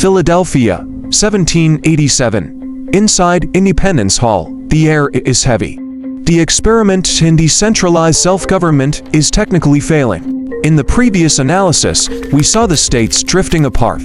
Philadelphia, 1787. Inside Independence Hall, the air is heavy. The experiment in decentralized self-government is technically failing. In the previous analysis, we saw the states drifting apart.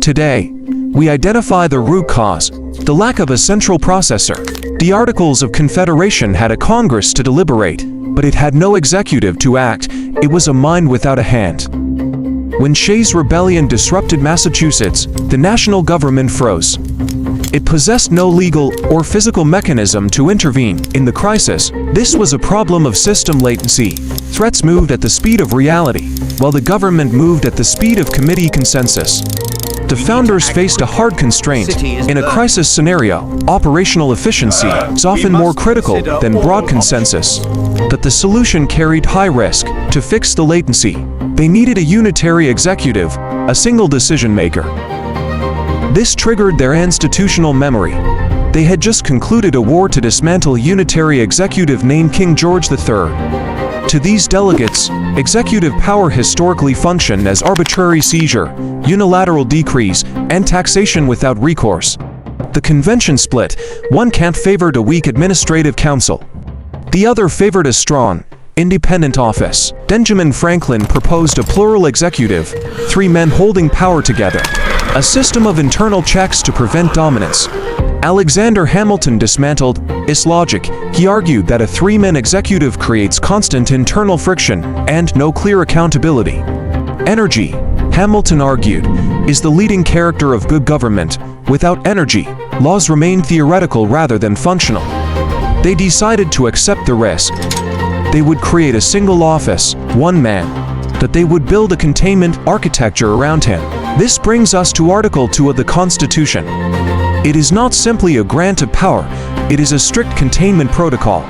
Today, we identify the root cause, the lack of a central processor. The Articles of Confederation had a Congress to deliberate, but it had no executive to act. It was a mind without a hand. When Shays' Rebellion disrupted Massachusetts, the national government froze. It possessed no legal or physical mechanism to intervene in the crisis. This was a problem of system latency. Threats moved at the speed of reality, while the government moved at the speed of committee consensus. The founders faced a hard constraint. In a crisis scenario, operational efficiency is often more critical than broad consensus. But the solution carried high risk. To fix the latency, they needed a unitary executive, a single decision maker. This triggered their institutional memory. They had just concluded a war to dismantle a unitary executive named King George III. To these delegates, executive power historically functioned as arbitrary seizure, unilateral decrees, and taxation without recourse. The convention split. One camp favored a weak administrative council. The other favored a strong, independent office. Benjamin Franklin proposed a plural executive, 3 men holding power together. A system of internal checks to prevent dominance. Alexander Hamilton dismantled this logic. He argued that a 3-man executive creates constant internal friction and no clear accountability. Energy, Hamilton argued, is the leading character of good government. Without energy, laws remain theoretical rather than functional. They decided to accept the risk. They would create a single office, 1 man, that they would build a containment architecture around him. This brings us to Article 2 of the Constitution. It is not simply a grant of power, it is a strict containment protocol.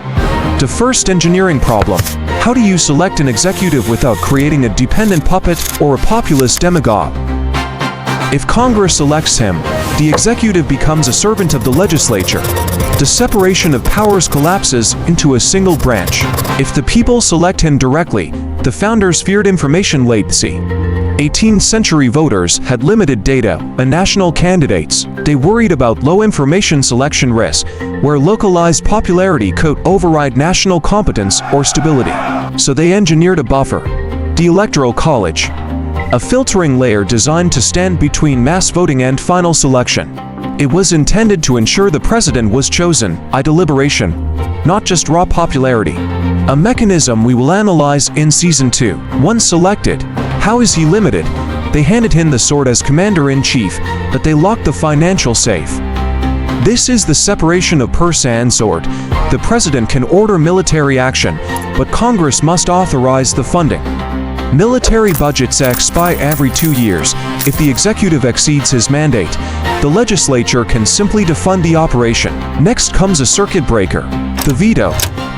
The first engineering problem: how do you select an executive without creating a dependent puppet or a populist demagogue? If Congress elects him, the executive becomes a servant of the legislature. The separation of powers collapses into a single branch. If the people select him directly, the founders feared information latency. 18th century voters had limited data and national candidates. They worried about low information selection risk, where localized popularity could override national competence or stability. So they engineered a buffer, the Electoral College, a filtering layer designed to stand between mass voting and final selection. It was intended to ensure the president was chosen by deliberation, not just raw popularity. A mechanism we will analyze in Season 2. Once selected, how is he limited? They handed him the sword as commander-in-chief, but they locked the financial safe. This is the separation of purse and sword. The president can order military action, but Congress must authorize the funding. Military budgets expire every 2 years. If the executive exceeds his mandate, the legislature can simply defund the operation. Next comes a circuit breaker, the veto.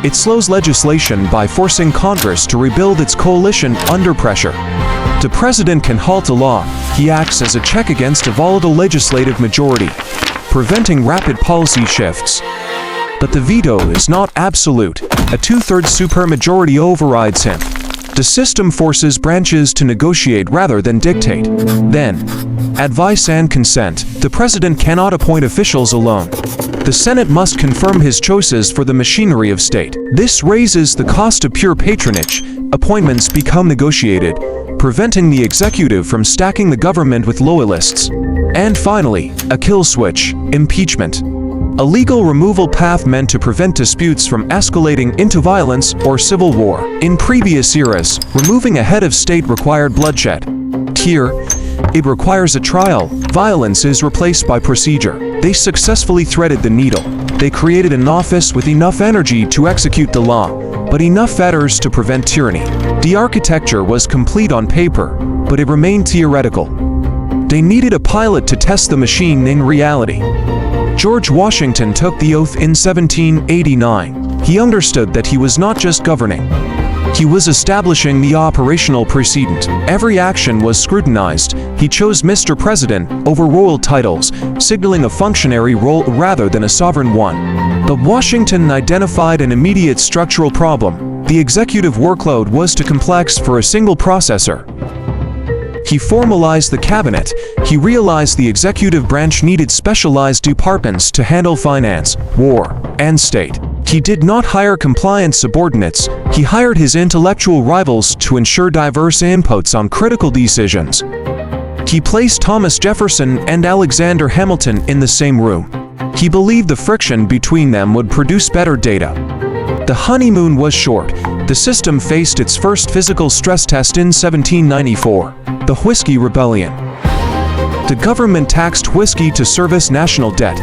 It slows legislation by forcing Congress to rebuild its coalition under pressure. The president can halt a law. He acts as a check against a volatile legislative majority, preventing rapid policy shifts. But the veto is not absolute. A 2/3 supermajority overrides him. The system forces branches to negotiate rather than dictate. Then, advice and consent. The president cannot appoint officials alone. The Senate must confirm his choices for the machinery of state. This raises the cost of pure patronage. Appointments become negotiated, preventing the executive from stacking the government with loyalists. And finally, a kill switch, impeachment. A legal removal path meant to prevent disputes from escalating into violence or civil war. In previous eras, removing a head of state required bloodshed. Here, it requires a trial. Violence is replaced by procedure. They successfully threaded the needle. They created an office with enough energy to execute the law, but enough fetters to prevent tyranny. The architecture was complete on paper, but it remained theoretical. They needed a pilot to test the machine in reality. George Washington took the oath in 1789. He understood that he was not just governing. He was establishing the operational precedent. Every action was scrutinized. He chose Mr. President over royal titles, signaling a functionary role rather than a sovereign one. But Washington identified an immediate structural problem. The executive workload was too complex for a single processor. He formalized the cabinet. He realized the executive branch needed specialized departments to handle finance, war, and state. He did not hire compliant subordinates. He hired his intellectual rivals to ensure diverse inputs on critical decisions. He placed Thomas Jefferson and Alexander Hamilton in the same room. He believed the friction between them would produce better data. The honeymoon was short. The system faced its first physical stress test in 1794, the Whiskey Rebellion. The government taxed whiskey to service national debt.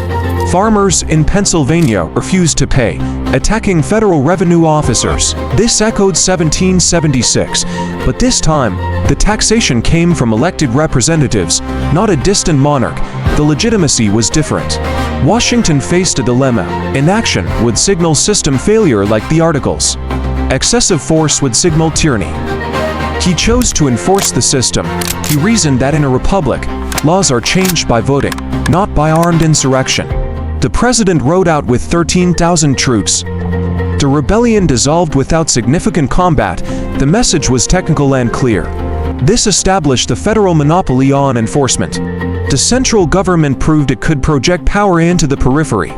Farmers in Pennsylvania refused to pay, attacking federal revenue officers. This echoed 1776, but this time, the taxation came from elected representatives, not a distant monarch. The legitimacy was different. Washington faced a dilemma. Inaction would signal system failure like the Articles. Excessive force would signal tyranny. He chose to enforce the system. He reasoned that in a republic, laws are changed by voting, not by armed insurrection. The president rode out with 13,000 troops. The rebellion dissolved without significant combat. The message was technical and clear. This established the federal monopoly on enforcement. The central government proved it could project power into the periphery.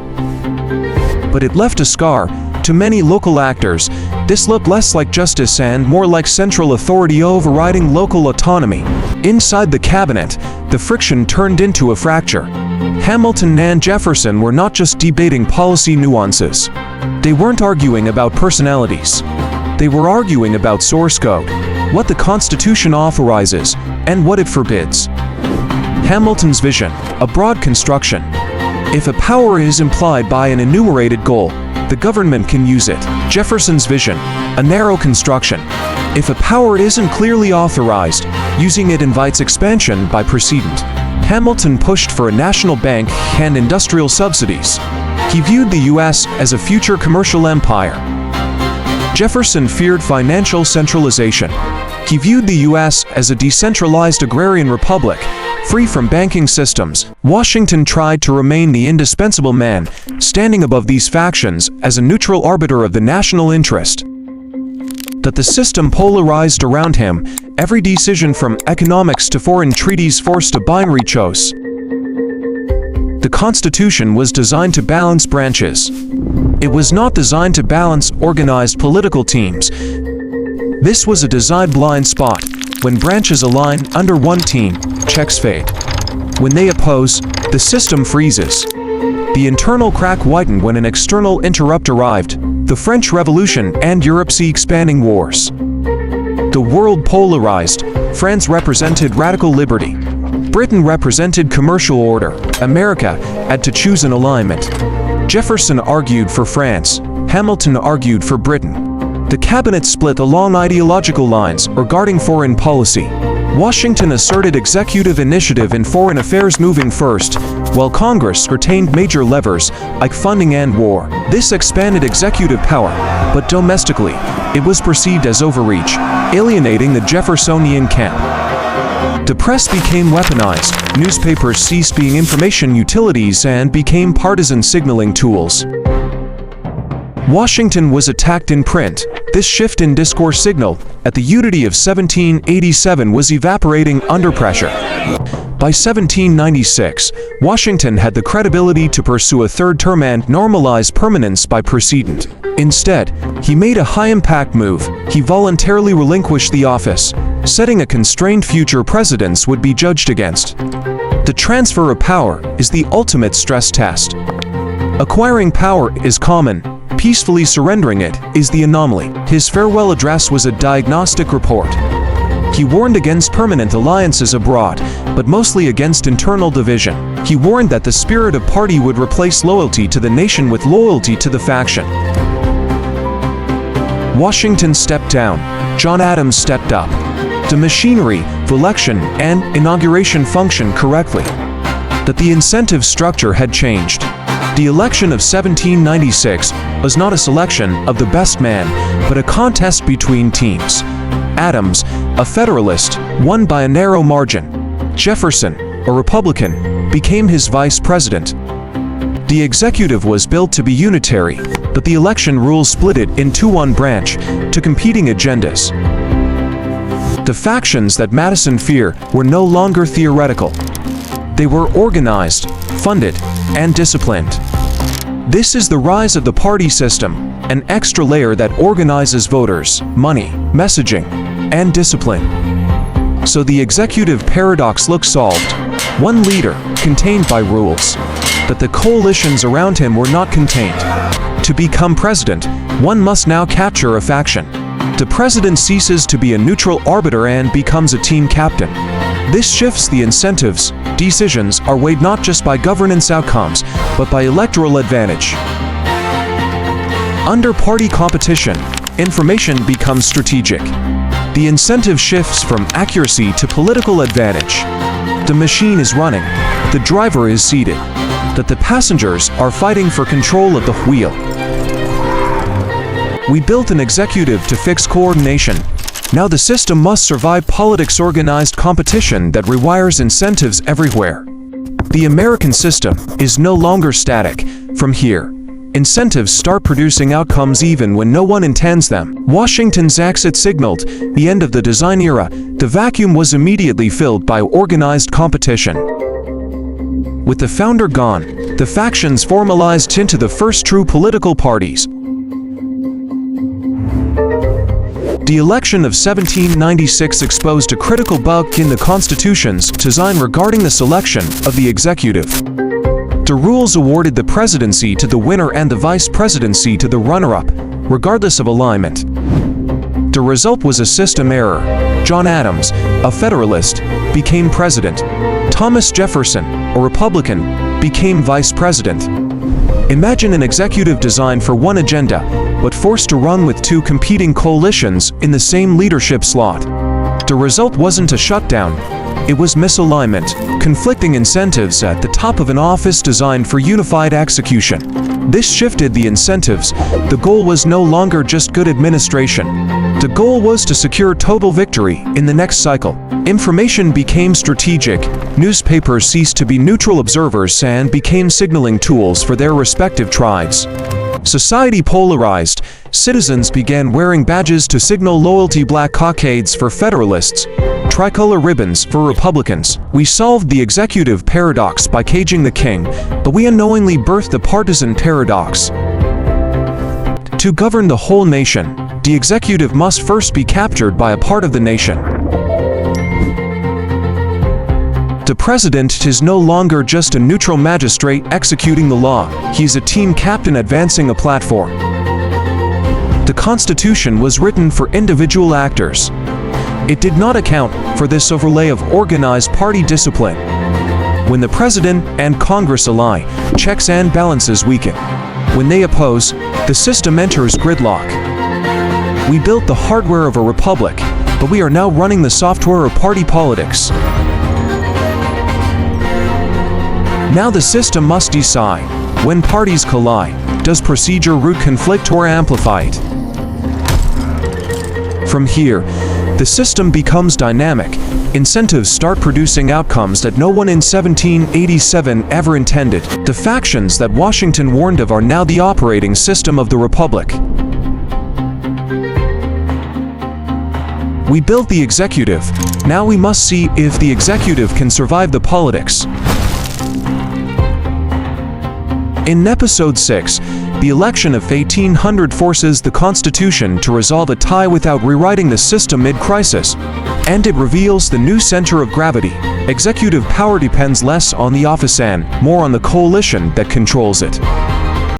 But it left a scar. To many local actors, this looked less like justice and more like central authority overriding local autonomy. Inside the cabinet, the friction turned into a fracture. Hamilton and Jefferson were not just debating policy nuances. They weren't arguing about personalities. They were arguing about source code, what the Constitution authorizes, and what it forbids. Hamilton's vision, a broad construction. If a power is implied by an enumerated goal, the government can use it. Jefferson's vision, a narrow construction. If a power isn't clearly authorized, using it invites expansion by precedent. Hamilton pushed for a national bank and industrial subsidies. He viewed the U.S. as a future commercial empire. Jefferson feared financial centralization. He viewed the U.S. as a decentralized agrarian republic, free from banking systems. Washington tried to remain the indispensable man, standing above these factions as a neutral arbiter of the national interest. That the system polarized around him, every decision from economics to foreign treaties forced a binary choice. The Constitution was designed to balance branches. It was not designed to balance organized political teams. This was a design blind spot. When branches align under one team, checks fade. When they oppose, the system freezes. The internal crack widened when an external interrupt arrived, the French Revolution and Europe's expanding wars. The world polarized. France represented radical liberty. Britain represented commercial order. America had to choose an alignment. Jefferson argued for France. Hamilton argued for Britain. The cabinet split along ideological lines regarding foreign policy. Washington asserted executive initiative in foreign affairs moving first, while Congress retained major levers like funding and war. This expanded executive power, but domestically, it was perceived as overreach, alienating the Jeffersonian camp. The press became weaponized. Newspapers ceased being information utilities and became partisan signaling tools. Washington was attacked in print. This shift in discourse signaled that the unity of 1787 was evaporating under pressure. By 1796, Washington had the credibility to pursue a third term and normalize permanence by precedent. Instead, he made a high-impact move. He voluntarily relinquished the office, setting a constrained future presidents would be judged against. The transfer of power is the ultimate stress test. Acquiring power is common. Peacefully surrendering it is the anomaly. His farewell address was a diagnostic report. He warned against permanent alliances abroad, but mostly against internal division. He warned that the spirit of party would replace loyalty to the nation with loyalty to the faction. Washington stepped down. John Adams stepped up. The machinery, election, and inauguration functioned correctly. That the incentive structure had changed. The election of 1796 was not a selection of the best man, but a contest between teams. Adams, a Federalist, won by a narrow margin. Jefferson, a Republican, became his vice president. The executive was built to be unitary, but the election rules split it into one branch, to competing agendas. The factions that Madison feared were no longer theoretical. They were organized, funded, and disciplined. This is the rise of the party system, an extra layer that organizes voters, money, messaging, and discipline. So the executive paradox looks solved. One leader, contained by rules, but the coalitions around him were not contained. To become president, one must now capture a faction. The president ceases to be a neutral arbiter and becomes a team captain. This shifts the incentives. Decisions are weighed not just by governance outcomes, but by electoral advantage. Under party competition, information becomes strategic. The incentive shifts from accuracy to political advantage. The machine is running, the driver is seated, but the passengers are fighting for control of the wheel. We built an executive to fix coordination. Now the system must survive politics-organized competition that rewires incentives everywhere. The American system is no longer static. From here, incentives start producing outcomes even when no one intends them. Washington's exit signaled the end of the design era. The vacuum was immediately filled by organized competition. With the founder gone, the factions formalized into the first true political parties. The election of 1796 exposed a critical bug in the Constitution's design regarding the selection of the executive. The rules awarded the presidency to the winner and the vice presidency to the runner-up, regardless of alignment. The result was a system error. John Adams, a Federalist, became president. Thomas Jefferson, a Republican, became vice president. Imagine an executive designed for one agenda, but forced to run with two competing coalitions in the same leadership slot. The result wasn't a shutdown, it was misalignment, conflicting incentives at the top of an office designed for unified execution. This shifted the incentives. The goal was no longer just good administration. The goal was to secure total victory in the next cycle. Information became strategic. Newspapers ceased to be neutral observers and became signaling tools for their respective tribes. Society polarized. Citizens began wearing badges to signal loyalty: black cockades for Federalists, tricolor ribbons for Republicans. We solved the executive paradox by caging the king, but we unknowingly birthed the partisan paradox. To govern the whole nation, the executive must first be captured by a part of the nation. The president is no longer just a neutral magistrate executing the law. He's a team captain advancing a platform. The Constitution was written for individual actors. It did not account for this overlay of organized party discipline. When the president and Congress ally, checks and balances weaken. When they oppose, the system enters gridlock. We built the hardware of a republic, but we are now running the software of party politics. Now the system must decide, when parties collide, does procedure root conflict or amplify it? From here, the system becomes dynamic. Incentives start producing outcomes that no one in 1787 ever intended. The factions that Washington warned of are now the operating system of the republic. We built the executive. Now we must see if the executive can survive the politics. In Episode 6, the election of 1800 forces the Constitution to resolve a tie without rewriting the system mid-crisis, and it reveals the new center of gravity. Executive power depends less on the office and more on the coalition that controls it.